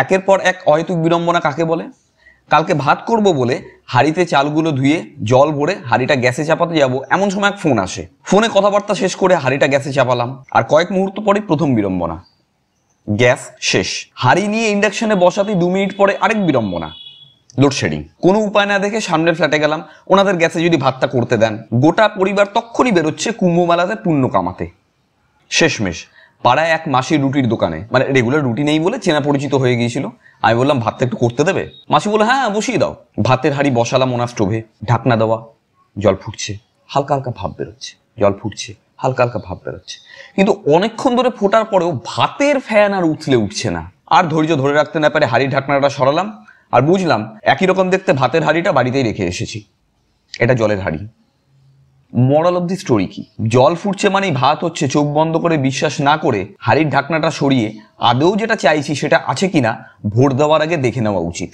একের পর এক অহেতুক বিড়ম্বনা কাকে বলে? কালকে ভাত করব বলে হাঁড়িতে চালগুলো ধুয়ে জল ভরে হাঁড়িটা গ্যাসে চাপাতে যাব, এমন সময় এক ফোন আসে। ফোনে কথাবার্তা শেষ করে হাঁড়িটা গ্যাসে চাপালাম, আর কয়েক মুহূর্ত পরে প্রথম বিড়ম্বনা, গ্যাস শেষ। হাঁড়ি নিয়ে ইন্ডাকশনে বসাতে 2 মিনিট পরে আরেক বিড়ম্বনা, লোডশেডিং। কোনো উপায় না দেখে সামনের ফ্ল্যাটে গেলাম, ওনাদের গ্যাসে যদি ভাতটা করতে দেন। গোটা পরিবার তক্ষুনি বেরোচ্ছে কুম্ভ মেলাতে পুণ্য কামাতে। শেষমেশ পাড়ায় এক মাসির রুটির দোকানে, মানে রেগুলার রুটি নেই বলে চেনা পরিচিত হয়ে গিয়েছিল। আমি বললাম ভাতটা একটু করতে দেবে? মাসি বলে হ্যাঁ বসিয়ে দাও। ভাতের হাঁড়ি বসালাম ওনার স্টোভে, ঢাকনা দেওয়া, জল ফুটছে, হালকা হালকা ভাব বেরোচ্ছে, জল ফুটছে, হালকা হালকা ভাব বেরোচ্ছে। কিন্তু অনেকক্ষণ ধরে ফোটার পরেও ভাতের ফ্যান আর উঠলে উঠছে না। আর ধৈর্য ধরে রাখতে না পারে হাঁড়ির ঢাকনাটা সরালাম, আর বুঝলাম একই রকম দেখতে ভাতের হাঁড়িটা বাড়িতেই রেখে এসেছি। এটা জলের হাঁড়ি। মোরাল অফ দি স্টোরি কি? জল ফুটছে মানেই ভাত হচ্ছে, চোখ বন্ধ করে বিশ্বাস না করে হাঁড়ির ঢাকনাটা সরিয়ে আদৌ যেটা চাইছি সেটা আছে কিনা ভোট দেওয়ার আগে দেখে নেওয়া উচিত।